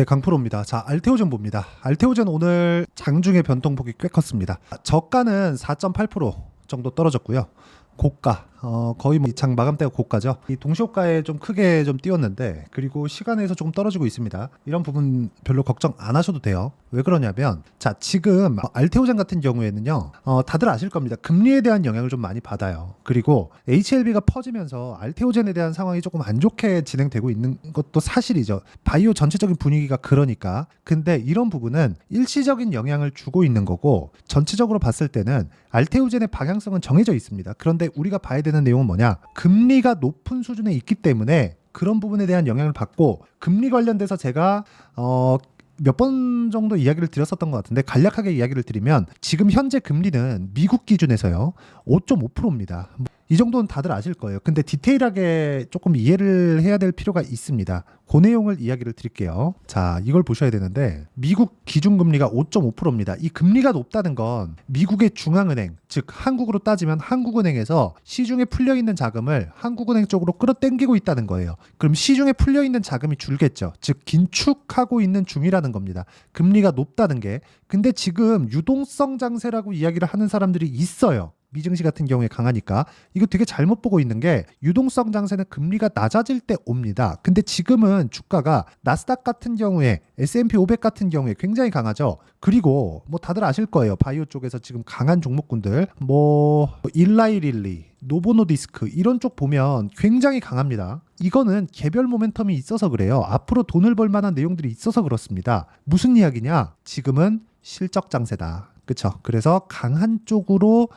네, 강프로입니다. 자, 알테오젠 봅니다. 알테오젠 오늘 장중에 변동폭이 꽤 컸습니다. 저가는 4.8% 정도 떨어졌고요. 고가, 거의 뭐 장 마감대가 고가죠. 이 동시호가에 좀 크게 좀 띄웠는데, 그리고 시간에서 조금 떨어지고 있습니다. 이런 부분 별로 걱정 안 하셔도 돼요. 왜 그러냐면, 자, 지금 알테오젠 같은 경우에는요, 다들 아실 겁니다. 금리에 대한 영향을 좀 많이 받아요. 그리고 HLB가 퍼지면서 알테오젠에 대한 상황이 조금 안 좋게 진행되고 있는 것도 사실이죠. 바이오 전체적인 분위기가 그러니까. 근데 이런 부분은 일시적인 영향을 주고 있는 거고, 전체적으로 봤을 때는 알테오젠의 방향성은 정해져 있습니다. 그런데 우리가 봐야 되는 내용은 뭐냐? 금리가 높은 수준에 있기 때문에 그런 부분에 대한 영향을 받고, 금리 관련돼서 제가 몇 번 정도 이야기를 드렸었던 것 같은데, 간략하게 이야기를 드리면 지금 현재 금리는 미국 기준에서요 5.5%입니다. 이 정도는 다들 아실 거예요. 근데 디테일하게 조금 이해를 해야 될 필요가 있습니다. 그 내용을 이야기를 드릴게요. 자, 이걸 보셔야 되는데, 미국 기준금리가 5.5%입니다. 이 금리가 높다는 건 미국의 중앙은행, 즉 한국으로 따지면 한국은행에서 시중에 풀려있는 자금을 한국은행 쪽으로 끌어당기고 있다는 거예요. 그럼 시중에 풀려있는 자금이 줄겠죠. 즉 긴축하고 있는 중이라는 겁니다. 금리가 높다는 게. 근데 지금 유동성 장세라고 이야기를 하는 사람들이 있어요. 미증시 같은 경우에 강하니까. 이거 되게 잘못 보고 있는 게, 유동성 장세는 금리가 낮아질 때 옵니다. 근데 지금은 주가가 나스닥 같은 경우에, S&P 500 같은 경우에 굉장히 강하죠. 그리고 뭐 다들 아실 거예요. 바이오 쪽에서 지금 강한 종목군들, 뭐 일라이릴리, 노보노디스크 이런 쪽 보면 굉장히 강합니다. 이거는 개별 모멘텀이 있어서 그래요. 앞으로 돈을 벌 만한 내용들이 있어서 그렇습니다. 무슨 이야기냐? 지금은 실적 장세다. 그렇죠. 그래서 강한 쪽으로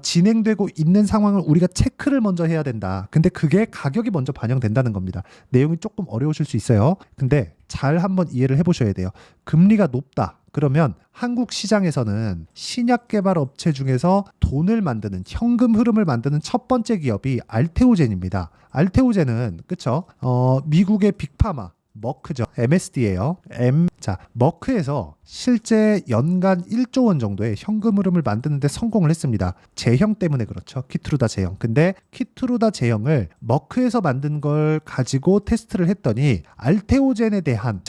진행되고 있는 상황을 우리가 체크를 먼저 해야 된다. 근데 그게 가격이 먼저 반영된다는 겁니다. 내용이 조금 어려우실 수 있어요. 근데 잘 한번 이해를 해보셔야 돼요. 금리가 높다. 그러면 한국 시장에서는 신약 개발 업체 중에서 돈을 만드는, 현금 흐름을 만드는 첫 번째 기업이 알테오젠입니다. 알테오젠은 그렇죠. 미국의 빅파마, 머크죠. MSD예요. 자, 머크에서 실제 연간 1조 원 정도의 현금 흐름을 만드는데 성공을 했습니다. 제형 때문에 그렇죠. 키트루다 제형. 근데 키트루다 제형을 머크에서 만든 걸 가지고 테스트를 했더니 알테오젠에 대한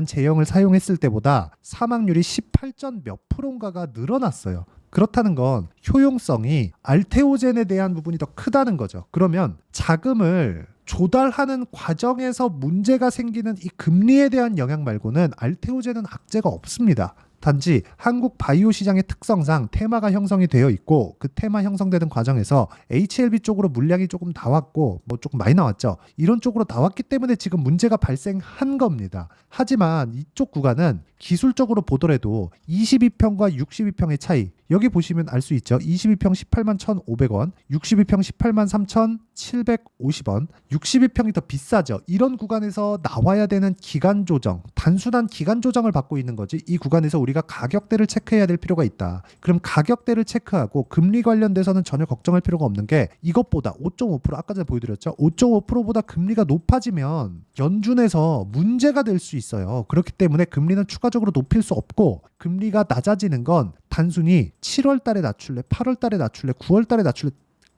제형을 사용했을 때보다 사망률이 18점 몇 프로인가가 늘어났어요. 그렇다는 건 효용성이 알테오젠에 대한 부분이 더 크다는 거죠. 그러면 자금을 조달하는 과정에서 문제가 생기는 이 금리에 대한 영향 말고는 알테오젠은 악재가 없습니다. 단지 한국 바이오 시장의 특성상 테마가 형성이 되어 있고, 그 테마 형성되는 과정에서 HLB 쪽으로 물량이 조금 나왔고, 뭐 조금 많이 나왔죠. 이런 쪽으로 나왔기 때문에 지금 문제가 발생한 겁니다. 하지만 이쪽 구간은 기술적으로 보더라도 22평과 62평의 차이, 여기 보시면 알 수 있죠. 22평 18만 1,500원, 62평 18만 3,750원, 62평이 더 비싸죠. 이런 구간에서 나와야 되는 기간 조정, 단순한 기간 조정을 받고 있는 거지, 이 구간에서 우리가 가격대를 체크해야 될 필요가 있다. 그럼 가격대를 체크하고 금리 관련돼서는 전혀 걱정할 필요가 없는 게, 이것보다 5.5%, 아까 전에 보여드렸죠. 5.5%보다 금리가 높아지면 연준에서 문제가 될 수 있어요. 그렇기 때문에 금리는 추가적으로 높일 수 없고, 금리가 낮아지는 건 단순히 7월 달에 낮출래, 8월 달에 낮출래, 9월 달에 낮출래,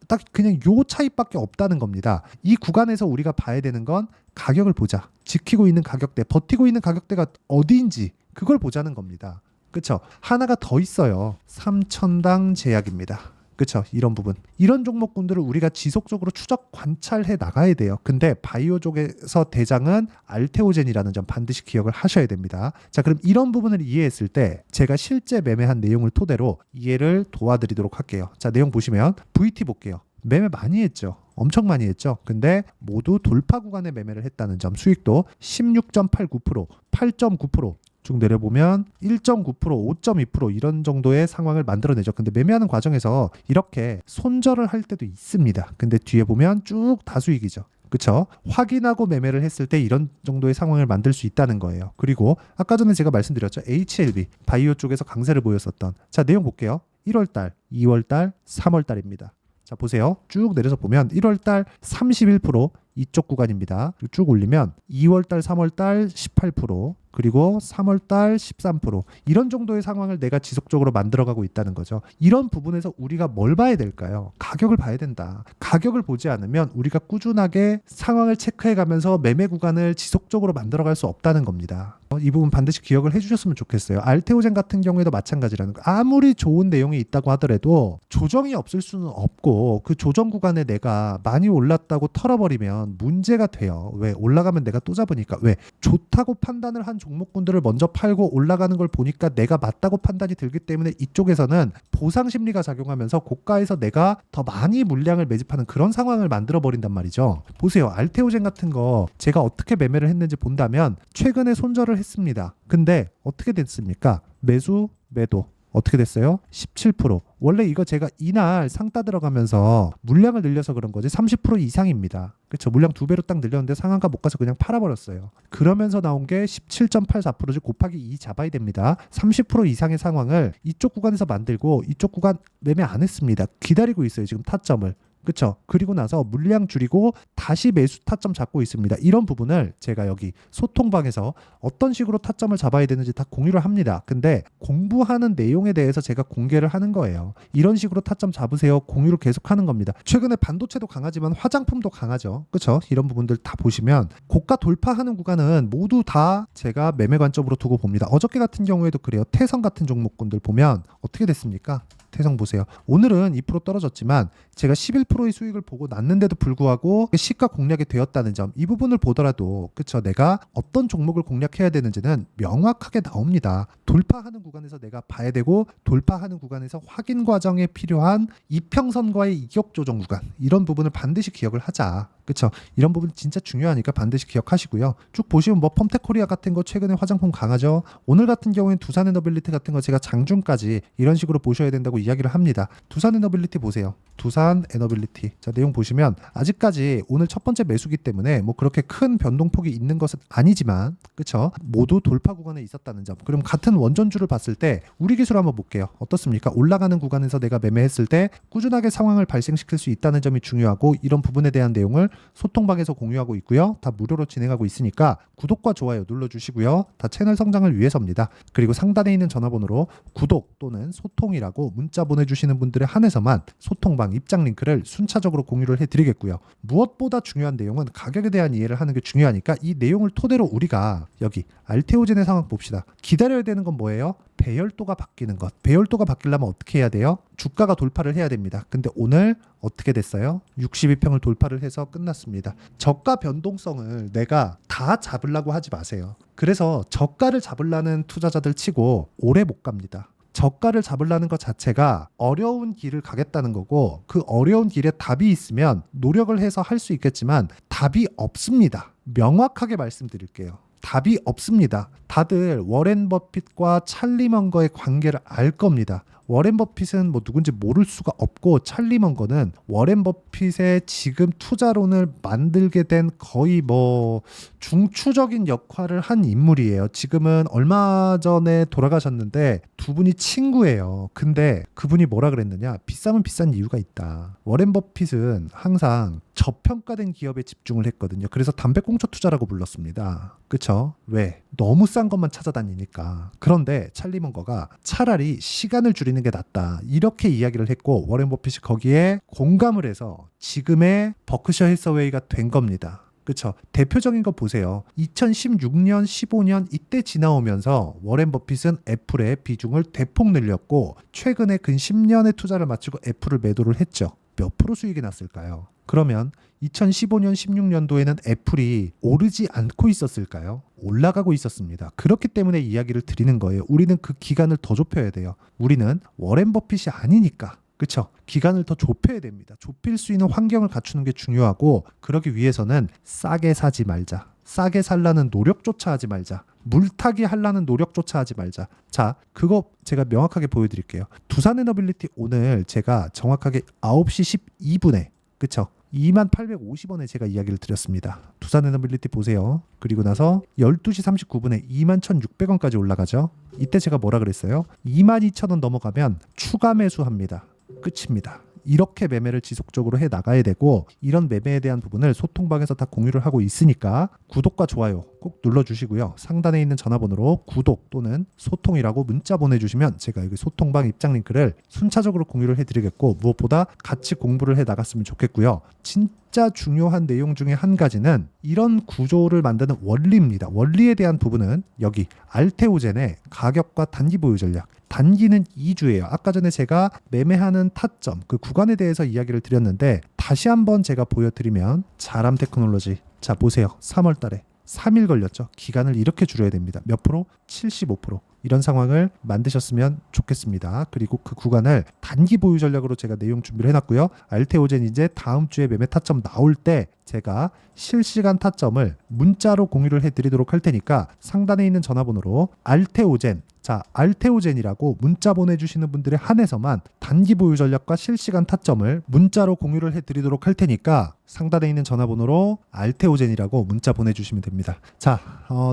딱 그냥 요 차이밖에 없다는 겁니다. 이 구간에서 우리가 봐야 되는 건 가격을 보자. 지키고 있는 가격대, 버티고 있는 가격대가 어디인지 그걸 보자는 겁니다. 그렇죠? 하나가 더 있어요. 3천당 제약입니다. 그렇죠? 이런 부분. 이런 종목군들을 우리가 지속적으로 추적 관찰해 나가야 돼요. 근데 바이오 쪽에서 대장은 알테오젠이라는 점 반드시 기억을 하셔야 됩니다. 자, 그럼 이런 부분을 이해했을 때 제가 실제 매매한 내용을 토대로 이해를 도와드리도록 할게요. 자, 내용 보시면 VT 볼게요. 매매 많이 했죠. 엄청 많이 했죠. 근데 모두 돌파 구간에 매매를 했다는 점, 수익도 16.89%, 8.9%, 쭉 내려보면 1.9%, 5.2% 이런 정도의 상황을 만들어내죠. 근데 매매하는 과정에서 이렇게 손절을 할 때도 있습니다. 근데 뒤에 보면 쭉 다수익이죠. 그쵸? 확인하고 매매를 했을 때 이런 정도의 상황을 만들 수 있다는 거예요. 그리고 아까 전에 제가 말씀드렸죠. HLB, 바이오 쪽에서 강세를 보였었던. 자, 내용 볼게요. 1월달, 2월달, 3월달입니다. 자, 보세요. 쭉 내려서 보면 1월달 31%, 이쪽 구간입니다. 쭉 올리면 2월달, 3월달 18%, 그리고 3월달 13% 이런 정도의 상황을 내가 지속적으로 만들어가고 있다는 거죠. 이런 부분에서 우리가 뭘 봐야 될까요? 가격을 봐야 된다. 가격을 보지 않으면 우리가 꾸준하게 상황을 체크해가면서 매매 구간을 지속적으로 만들어갈 수 없다는 겁니다. 이 부분 반드시 기억을 해주셨으면 좋겠어요. 알테오젠 같은 경우에도 마찬가지라는 거. 아무리 좋은 내용이 있다고 하더라도 조정이 없을 수는 없고 그 조정 구간에 내가 많이 올랐다고 털어버리면 문제가 돼요. 왜? 올라가면 내가 또 잡으니까. 왜? 좋다고 판단을 한 종목군들을 먼저 팔고 올라가는 걸 보니까 내가 맞다고 판단이 들기 때문에 이쪽에서는 보상 심리가 작용하면서 고가에서 내가 더 많이 물량을 매집하는 그런 상황을 만들어 버린단 말이죠. 보세요. 알테오젠 같은 거 제가 어떻게 매매를 했는지 본다면 최근에 손절을 했습니다. 근데 어떻게 됐습니까? 매수, 매도. 어떻게 됐어요? 17%. 원래 이거 제가 이날 상따 들어가면서 물량을 늘려서 그런 거지 30% 이상입니다. 그렇죠. 물량 2배로 딱 늘렸는데 상한가 못 가서 그냥 팔아버렸어요. 그러면서 나온 게 17.84%즉 곱하기 2 잡아야 됩니다. 30% 이상의 상황을 이쪽 구간에서 만들고 이쪽 구간 매매 안 했습니다. 기다리고 있어요. 지금 타점을. 그렇죠. 그리고 나서 물량 줄이고 다시 매수 타점 잡고 있습니다. 이런 부분을 제가 여기 소통방에서 어떤 식으로 타점을 잡아야 되는지 다 공유를 합니다. 근데 공부하는 내용에 대해서 제가 공개를 하는 거예요. 이런 식으로 타점 잡으세요. 공유를 계속하는 겁니다. 최근에 반도체도 강하지만 화장품도 강하죠. 그렇죠. 이런 부분들 다 보시면 고가 돌파하는 구간은 모두 다 제가 매매 관점으로 두고 봅니다. 어저께 같은 경우에도 그래요. 태성 같은 종목군들 보면 어떻게 됐습니까? 태성 보세요. 오늘은 2% 떨어졌지만 제가 11%의 수익을 보고 났는데도 불구하고 시가 공략이 되었다는 점, 이 부분을 보더라도 그쵸, 내가 어떤 종목을 공략해야 되는지는 명확하게 나옵니다. 돌파하는 구간에서 내가 봐야 되고 돌파하는 구간에서 확인 과정에 필요한 이평선과의 이격 조정 구간, 이런 부분을 반드시 기억을 하자. 그쵸? 이런 부분 진짜 중요하니까 반드시 기억하시고요. 쭉 보시면 뭐 펌텍코리아 같은 거 최근에 화장품 강하죠. 오늘 같은 경우에는 두산에너빌리티 같은 거 제가 장중까지 이런 식으로 보셔야 된다고 이야기를 합니다. 두산에너빌리티 보세요. 두산에너빌리티. 자, 내용 보시면 아직까지 오늘 첫 번째 매수기 때문에 뭐 그렇게 큰 변동폭이 있는 것은 아니지만 그쵸? 모두 돌파 구간에 있었다는 점. 그럼 같은 원전주를 봤을 때 우리 기술 한번 볼게요. 어떻습니까? 올라가는 구간에서 내가 매매했을 때 꾸준하게 상황을 발생시킬 수 있다는 점이 중요하고, 이런 부분에 대한 내용을 소통방에서 공유하고 있고요. 다 무료로 진행하고 있으니까 구독과 좋아요 눌러주시고요. 다 채널 성장을 위해서입니다. 그리고 상단에 있는 전화번호로 구독 또는 소통이라고 문자 보내주시는 분들에 한해서만 소통방 입장 링크를 순차적으로 공유를 해드리겠고요. 무엇보다 중요한 내용은 가격에 대한 이해를 하는 게 중요하니까 이 내용을 토대로 우리가 여기 알테오젠의 상황 봅시다. 기다려야 되는 건 뭐예요? 배열도가 바뀌는 것. 배열도가 바뀌려면 어떻게 해야 돼요? 주가가 돌파를 해야 됩니다. 근데 오늘 어떻게 됐어요? 62평을 돌파를 해서 끝났습니다. 저가 변동성을 내가 다 잡으려고 하지 마세요. 그래서 저가를 잡으려는 투자자들 치고 오래 못 갑니다. 저가를 잡으려는 것 자체가 어려운 길을 가겠다는 거고, 그 어려운 길에 답이 있으면 노력을 해서 할 수 있겠지만 답이 없습니다. 명확하게 말씀드릴게요. 답이 없습니다. 다들 워렌 버핏과 찰리 먼거의 관계를 알 겁니다. 워렌 버핏은 뭐 누군지 모를 수가 없고, 찰리 먼거는 워렌 버핏의 지금 투자론을 만들게 된 거의 뭐 중추적인 역할을 한 인물이에요. 지금은 얼마 전에 돌아가셨는데 두 분이 친구예요. 근데 그분이 뭐라 그랬느냐? 비싸면 비싼 이유가 있다. 워렌 버핏은 항상 저평가된 기업에 집중을 했거든요. 그래서 담배꽁초 투자라고 불렀습니다. 그쵸? 왜? 너무 싼 것만 찾아다니니까. 그런데 찰리 먼거가 차라리 시간을 줄이는 게 낫다, 이렇게 이야기를 했고, 워렌 버핏이 거기에 공감을 해서 지금의 버크셔 해서웨이가 된 겁니다. 그렇죠. 대표적인 거 보세요. 2016년, 15년 이때 지나오면서 워렌 버핏은 애플의 비중을 대폭 늘렸고, 최근에 근 10년의 투자를 마치고 애플을 매도를 했죠. 몇 프로 수익이 났을까요? 그러면 2015년, 16년도에는 애플이 오르지 않고 있었을까요? 올라가고 있었습니다. 그렇기 때문에 이야기를 드리는 거예요. 우리는 그 기간을 더 좁혀야 돼요. 우리는 워렌 버핏이 아니니까. 그렇죠? 기간을 더 좁혀야 됩니다. 좁힐 수 있는 환경을 갖추는 게 중요하고, 그러기 위해서는 싸게 사지 말자. 싸게 살라는 노력조차 하지 말자. 물타기 하려는 노력조차 하지 말자. 자, 그거 제가 명확하게 보여드릴게요. 두산에너빌리티 오늘 제가 정확하게 9시 12분에 그쵸? 2850원에 제가 이야기를 드렸습니다. 두산에너빌리티 보세요. 그리고 나서 12시 39분에 21,600원까지 올라가죠. 이때 제가 뭐라 그랬어요? 22,000원 넘어가면 추가 매수합니다. 끝입니다. 이렇게 매매를 지속적으로 해 나가야 되고, 이런 매매에 대한 부분을 소통방에서 다 공유를 하고 있으니까 구독과 좋아요 꼭 눌러주시고요. 상단에 있는 전화번호로 구독 또는 소통이라고 문자 보내주시면 제가 여기 소통방 입장 링크를 순차적으로 공유를 해드리겠고, 무엇보다 같이 공부를 해 나갔으면 좋겠고요. 진짜 중요한 내용 중에 한 가지는 이런 구조를 만드는 원리입니다. 원리에 대한 부분은 여기 알테오젠의 가격과 단기 보유 전략, 단기는 2주예요. 아까 전에 제가 매매하는 타점, 그 구간에 대해서 이야기를 드렸는데, 다시 한번 제가 보여드리면, 자람 테크놀로지, 자 보세요. 3월 달에 3일 걸렸죠. 기간을 이렇게 줄여야 됩니다. 몇 프로? 75%. 이런 상황을 만드셨으면 좋겠습니다. 그리고 그 구간을 단기 보유 전략으로 제가 내용 준비를 해놨고요. 알테오젠 이제 다음 주에 매매 타점 나올 때 제가 실시간 타점을 문자로 공유를 해드리도록 할 테니까 상단에 있는 전화번호로 알테오젠, 자 알테오젠이라고 문자 보내주시는 분들에 한해서만 단기 보유 전략과 실시간 타점을 문자로 공유를 해드리도록 할 테니까 상단에 있는 전화번호로 알테오젠이라고 문자 보내주시면 됩니다. 자,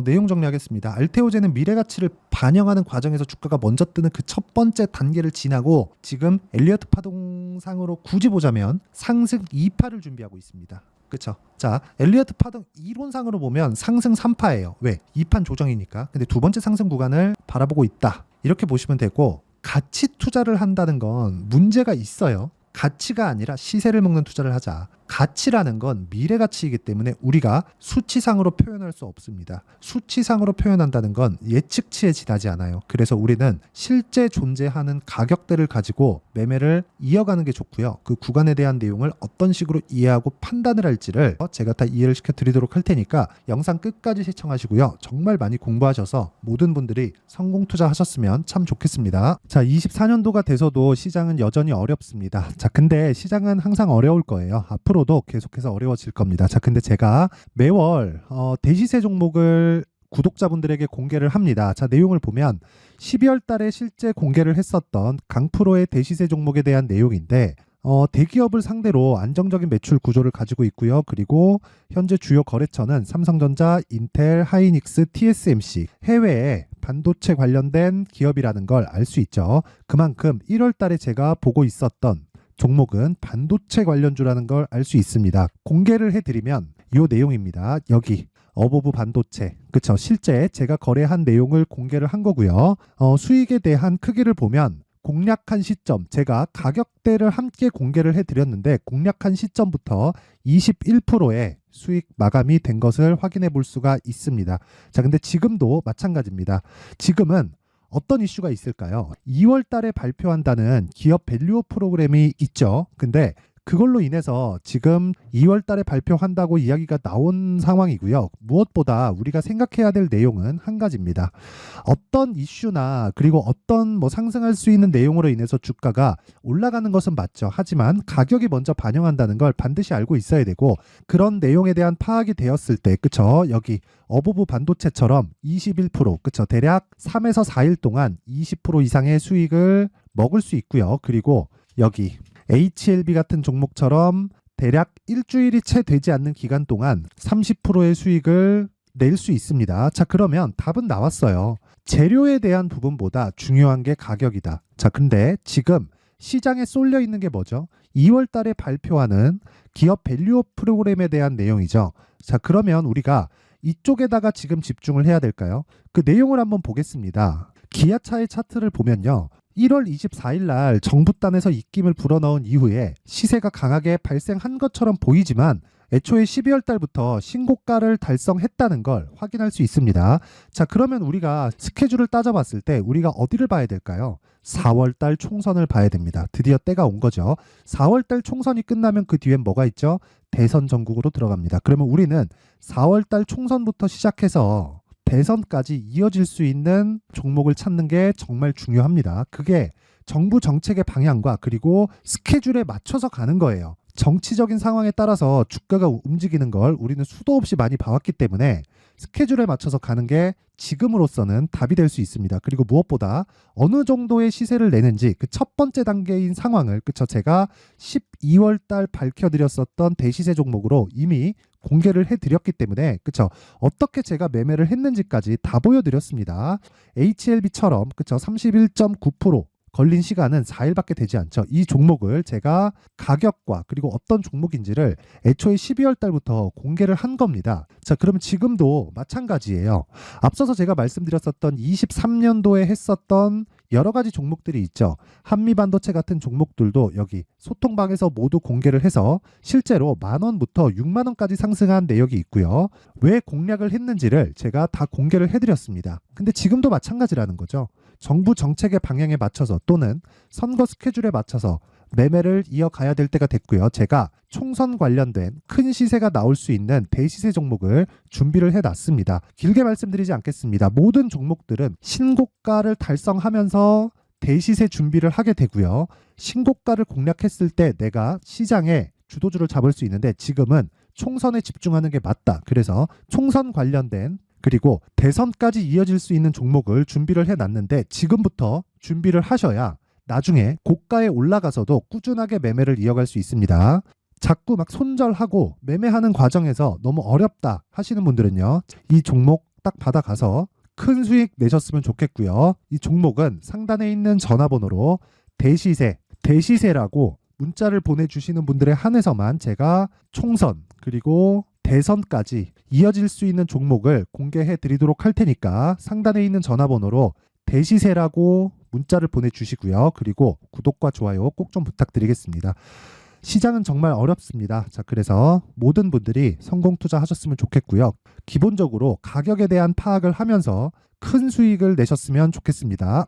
내용 정리하겠습니다. 알테오젠은 미래 가치를 반영하는 과정에서 주가가 먼저 뜨는 그 첫 번째 단계를 지나고 지금 엘리어트 파동상으로 굳이 보자면 상승 2파를 준비하고 있습니다. 그쵸? 자, 엘리어트 파동 이론상으로 보면 상승 3파예요. 왜? 2판 조정이니까. 근데 두 번째 상승 구간을 바라보고 있다. 이렇게 보시면 되고, 가치 투자를 한다는 건 문제가 있어요. 가치가 아니라 시세를 먹는 투자를 하자. 가치라는 건 미래 가치이기 때문에 우리가 수치상으로 표현할 수 없습니다. 수치상으로 표현한다는 건 예측치에 지나지 않아요. 그래서 우리는 실제 존재하는 가격대를 가지고 매매를 이어가는 게 좋고요. 그 구간에 대한 내용을 어떤 식으로 이해하고 판단을 할지를 제가 다 이해를 시켜 드리도록 할 테니까 영상 끝까지 시청하시고요. 정말 많이 공부하셔서 모든 분들이 성공 투자하셨으면 참 좋겠습니다. 자, 24년도가 돼서도 시장은 여전히 어렵습니다. 자, 근데 시장은 항상 어려울 거예요. 앞으로도 계속해서 어려워질 겁니다. 자, 근데 제가 매월 대시세 종목을 구독자분들에게 공개를 합니다. 자, 내용을 보면 12월 달에 실제 공개를 했었던 강프로의 대시세 종목에 대한 내용인데, 대기업을 상대로 안정적인 매출 구조를 가지고 있고요. 그리고 현재 주요 거래처는 삼성전자, 인텔, 하이닉스, TSMC, 해외에 반도체 관련된 기업이라는 걸 알 수 있죠. 그만큼 1월 달에 제가 보고 있었던 종목은 반도체 관련주라는 걸 알 수 있습니다. 공개를 해드리면 이 내용입니다. 여기 어보브 반도체, 그쵸? 실제 제가 거래한 내용을 공개를 한 거고요. 수익에 대한 크기를 보면 공략한 시점, 제가 가격대를 함께 공개를 해드렸는데 공략한 시점부터 21%의 수익 마감이 된 것을 확인해 볼 수가 있습니다. 자, 근데 지금도 마찬가지입니다. 지금은 어떤 이슈가 있을까요? 2월 달에 발표한다는 기업 밸류업 프로그램이 있죠. 근데 그걸로 인해서 지금 2월 달에 발표한다고 이야기가 나온 상황이고요. 무엇보다 우리가 생각해야 될 내용은 한 가지입니다. 어떤 이슈나 그리고 어떤 상승할 수 있는 내용으로 인해서 주가가 올라가는 것은 맞죠. 하지만 가격이 먼저 반영한다는 걸 반드시 알고 있어야 되고, 그런 내용에 대한 파악이 되었을 때, 그쵸? 여기 어보브 반도체처럼 21%, 그쵸? 대략 3에서 4일 동안 20% 이상의 수익을 먹을 수 있고요. 그리고 여기 HLB 같은 종목처럼 대략 일주일이 채 되지 않는 기간 동안 30%의 수익을 낼 수 있습니다. 자, 그러면 답은 나왔어요. 재료에 대한 부분보다 중요한 게 가격이다. 자, 근데 지금 시장에 쏠려 있는 게 뭐죠? 2월 달에 발표하는 기업 밸류업 프로그램에 대한 내용이죠. 자, 그러면 우리가 이쪽에다가 지금 집중을 해야 될까요? 그 내용을 한번 보겠습니다. 기아차의 차트를 보면요. 1월 24일 날 정부단에서 입김을 불어넣은 이후에 시세가 강하게 발생한 것처럼 보이지만 애초에 12월 달부터 신고가를 달성했다는 걸 확인할 수 있습니다. 자, 그러면 우리가 스케줄을 따져봤을 때 우리가 어디를 봐야 될까요? 4월 달 총선을 봐야 됩니다. 드디어 때가 온 거죠. 4월 달 총선이 끝나면 그 뒤엔 뭐가 있죠? 대선 전국으로 들어갑니다. 그러면 우리는 4월 달 총선부터 시작해서 대선까지 이어질 수 있는 종목을 찾는 게 정말 중요합니다. 그게 정부 정책의 방향과 그리고 스케줄에 맞춰서 가는 거예요. 정치적인 상황에 따라서 주가가 움직이는 걸 우리는 수도 없이 많이 봐왔기 때문에 스케줄에 맞춰서 가는 게 지금으로서는 답이 될 수 있습니다. 그리고 무엇보다 어느 정도의 시세를 내는지 그 첫 번째 단계인 상황을, 그쵸? 제가 12월 달 밝혀드렸었던 대시세 종목으로 이미 공개를 해드렸기 때문에, 그쵸? 어떻게 제가 매매를 했는지까지 다 보여드렸습니다. HLB처럼, 그쵸? 31.9% 걸린 시간은 4일밖에 되지 않죠. 이 종목을 제가 가격과 그리고 어떤 종목인지를 애초에 12월 달부터 공개를 한 겁니다. 자, 그러면 지금도 마찬가지예요. 앞서서 제가 말씀드렸었던 23년도에 했었던 여러 가지 종목들이 있죠. 한미반도체 같은 종목들도 여기 소통방에서 모두 공개를 해서 실제로 10,000원부터 60,000원까지 상승한 내역이 있고요. 왜 공략을 했는지를 제가 다 공개를 해드렸습니다. 근데 지금도 마찬가지라는 거죠. 정부 정책의 방향에 맞춰서 또는 선거 스케줄에 맞춰서 매매를 이어가야 될 때가 됐고요. 제가 총선 관련된 큰 시세가 나올 수 있는 대시세 종목을 준비를 해놨습니다. 길게 말씀드리지 않겠습니다. 모든 종목들은 신고가를 달성하면서 대시세 준비를 하게 되고요. 신고가를 공략했을 때 내가 시장에 주도주를 잡을 수 있는데 지금은 총선에 집중하는 게 맞다. 그래서 총선 관련된 그리고 대선까지 이어질 수 있는 종목을 준비를 해놨는데 지금부터 준비를 하셔야 나중에 고가에 올라가서도 꾸준하게 매매를 이어갈 수 있습니다. 자꾸 막 손절하고 매매하는 과정에서 너무 어렵다 하시는 분들은요. 이 종목 딱 받아가서 큰 수익 내셨으면 좋겠고요. 이 종목은 상단에 있는 전화번호로 대시세라고 문자를 보내주시는 분들에 한해서만 제가 총선 그리고 대선까지 이어질 수 있는 종목을 공개해 드리도록 할 테니까 상단에 있는 전화번호로 대시세라고 문자를 보내주시고요. 그리고 구독과 좋아요 꼭 좀 부탁드리겠습니다. 시장은 정말 어렵습니다. 자, 그래서 모든 분들이 성공 투자하셨으면 좋겠고요. 기본적으로 가격에 대한 파악을 하면서 큰 수익을 내셨으면 좋겠습니다.